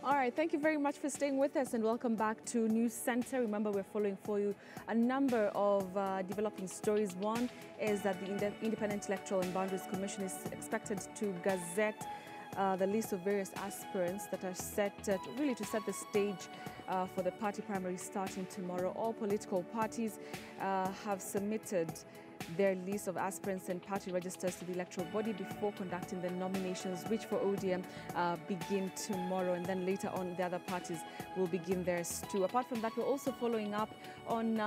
All right, thank you very much for staying with us and welcome back to News Center. Remember, we're following for you a number of developing stories. One is that the Independent Electoral and Boundaries Commission is expected to gazette the list of various aspirants that are set really to set the stage for the party primaries starting tomorrow. All political parties have submitted their list of aspirants and party registers to the electoral body before conducting the nominations, which for ODM begin tomorrow, and then later on the other parties will begin theirs too. Apart from that, we're also following up on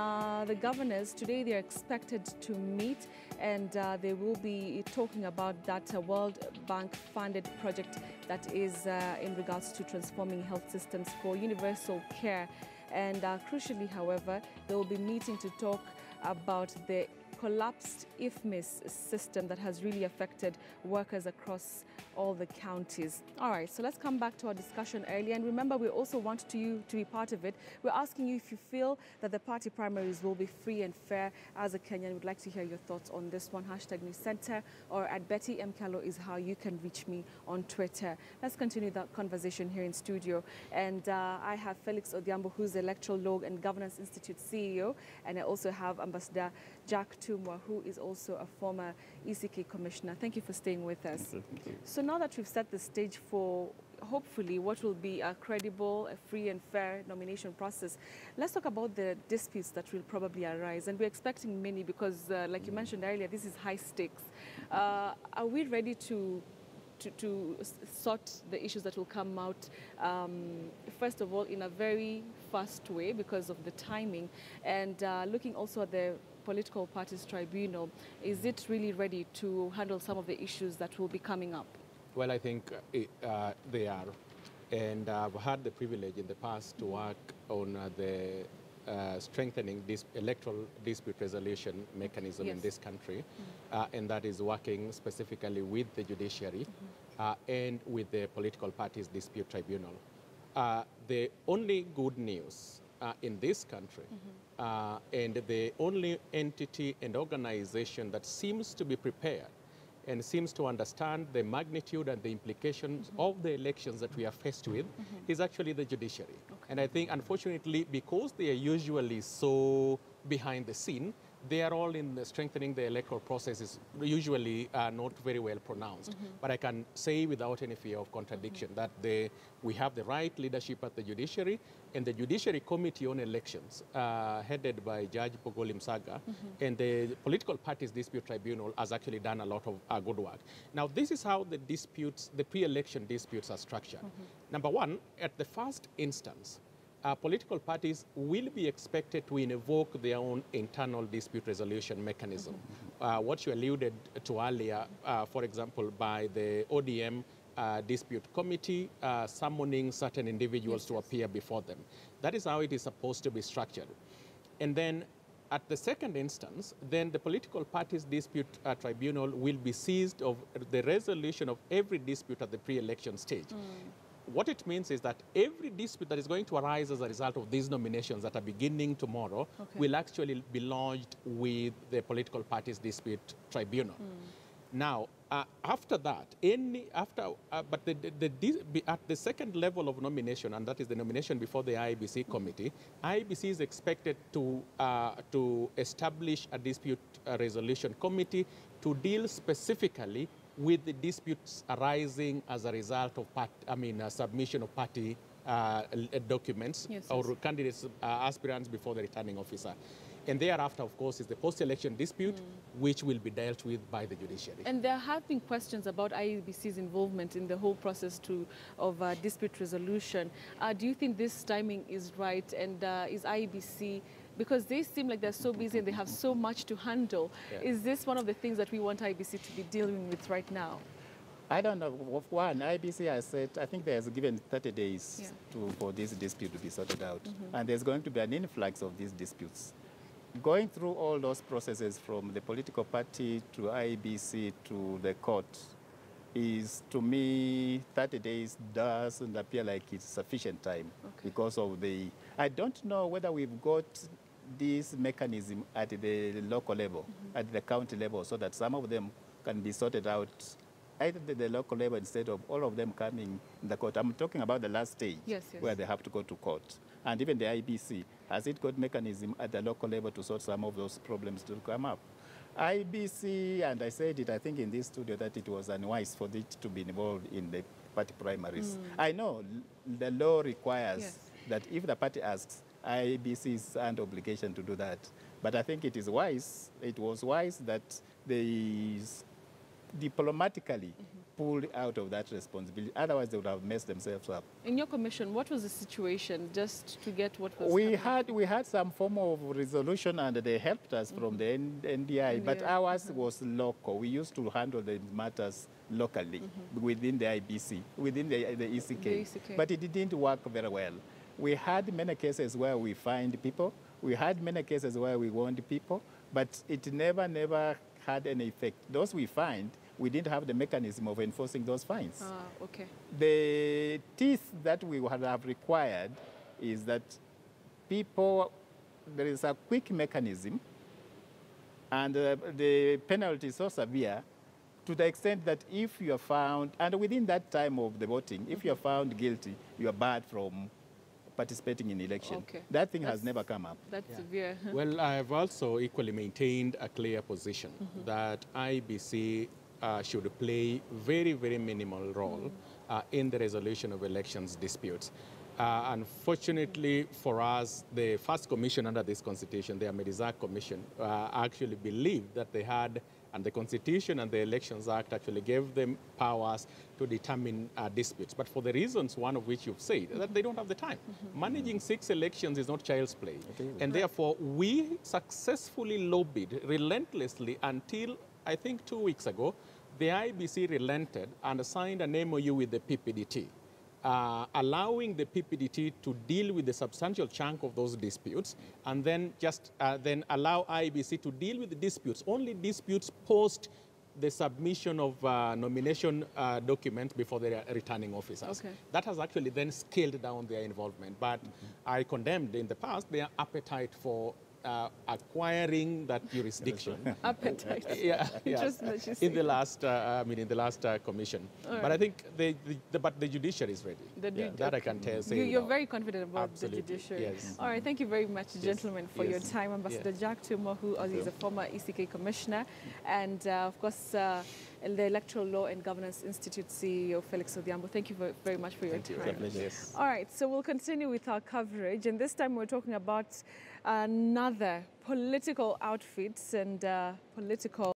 the governors. Today they're expected to meet and they will be talking about that World Bank funded project that is in regards to transforming health systems for universal care. And crucially, however, they will be meeting to talk about the collapsed IFMIS system that has really affected workers across all the counties. All right, so let's come back to our discussion earlier. And remember, we also want you to be part of it. We're asking you if you feel that the party primaries will be free and fair. As a Kenyan, we'd like to hear your thoughts on this one. Hashtag News Center or at Betty M. Kalo is how you can reach me on Twitter. Let's continue that conversation here in studio. And I have Felix Odhiambo, who's the Electoral Law and Governance Institute CEO. And I also have Ambassador Jack Tumwa, who is also a former ECK commissioner. Thank you for staying with us. Thank you. So now that we've set the stage for hopefully what will be a credible, a free and fair nomination process, let's talk about the disputes that will probably arise. And we're expecting many because, like you mentioned earlier, this is high stakes. Are we ready to sort the issues that will come out, first of all, in a very fast way because of the timing, and looking also at the political parties tribunal, is it really ready to handle some of the issues that will be coming up? Well, I think they are. And I've had the privilege in the past to work on the strengthening this electoral dispute resolution mechanism in this country. And that is working specifically with the judiciary and with the political parties dispute tribunal. The only good news in this country and the only entity and organization that seems to be prepared and seems to understand the magnitude and the implications of the elections that we are faced with is actually the judiciary. And I think, unfortunately, because they are usually so behind the scene, they are all in strengthening the electoral process is usually not very well pronounced. But I can say without any fear of contradiction that we have the right leadership at the judiciary, and the Judiciary Committee on Elections, headed by Judge Pogoli Msaga, and the Political Parties Dispute Tribunal has actually done a lot of good work. Now, this is how the disputes, the pre-election disputes are structured. Number one, at the first instance, political parties will be expected to invoke their own internal dispute resolution mechanism. What you alluded to earlier, for example, by the ODM dispute committee summoning certain individuals to appear before them. That is how it is supposed to be structured. And then at the second instance, then the political parties dispute tribunal will be seized of the resolution of every dispute at the pre-election stage. What it means is that every dispute that is going to arise as a result of these nominations that are beginning tomorrow will actually be lodged with the political parties dispute tribunal. Now, after that, at the second level of nomination, and that is the nomination before the IEBC committee, IEBC is expected to establish a dispute resolution committee to deal specifically with the disputes arising as a result of submission of party documents or candidates, aspirants before the returning officer. And thereafter, of course, is the post-election dispute, which will be dealt with by the judiciary. And there have been questions about IEBC's involvement in the whole process of dispute resolution. Do you think this timing is right? And is IEBC, because they seem like they're so busy and they have so much to handle, is this one of the things that we want IEBC to be dealing with right now? I don't know. One, IBC has said, I think there's given 30 days for this dispute to be sorted out. And there's going to be an influx of these disputes. Going through all those processes from the political party to IEBC to the court is, to me, 30 days doesn't appear like it's sufficient time because of I don't know whether we've got this mechanism at the local level, at the county level, so that some of them can be sorted out either the local level, instead of all of them coming in the court. I'm talking about the last stage, where they have to go to court. And even the IBC, has it got mechanism at the local level to sort some of those problems to come up? IBC, and I said it, I think in this studio, that it was unwise for it to be involved in the party primaries. I know the law requires that if the party asks, IBC is under obligation to do that. But I think it was wise that they diplomatically pulled out of that responsibility. Otherwise, they would have messed themselves up. In your commission, what was the situation, just to get what was we had some form of resolution, and they helped us from the NDI, but ours was local. We used to handle the matters locally within the IBC, within the ECK. But it didn't work very well. We had many cases where we fined people. We had many cases where we warned people, but it never had any effect. Those we fined, we didn't have the mechanism of enforcing those fines. The teeth that we would have required is that there is a quick mechanism, and the penalty is so severe to the extent that if you are found, and within that time of the voting, if you are found guilty, you are barred from participating in election. That thing has never come up. That's severe. Well, I've also equally maintained a clear position that IBC should play very, very minimal role in the resolution of elections disputes. Unfortunately for us, the first commission under this constitution, the Amedizak Commission, actually believed that they had, and the Constitution and the Elections Act actually gave them powers to determine disputes. But for the reasons, one of which you've said, that they don't have the time. Managing 6 elections is not child's play. And therefore, we successfully lobbied relentlessly until, I think 2 weeks ago, the IBC relented and signed an MOU with the PPDT, allowing the PPDT to deal with the substantial chunk of those disputes, and then just then allow IBC to deal with the disputes, only disputes post the submission of nomination documents before the returning officers. That has actually then scaled down their involvement. But I condemned in the past their appetite for acquiring that jurisdiction. Appetite. In the last, in the last commission. But I think the judiciary is ready. That I can tell. You're very confident about the judiciary. All right, thank you very much, gentlemen, for your time. Ambassador Jack Tumo, who is a former ECK commissioner, and of course, the Electoral Law and Governance Institute CEO, Felix Odhiambo. Thank you very much for your time. All right, so we'll continue with our coverage, and this time we're talking about another political outfits and political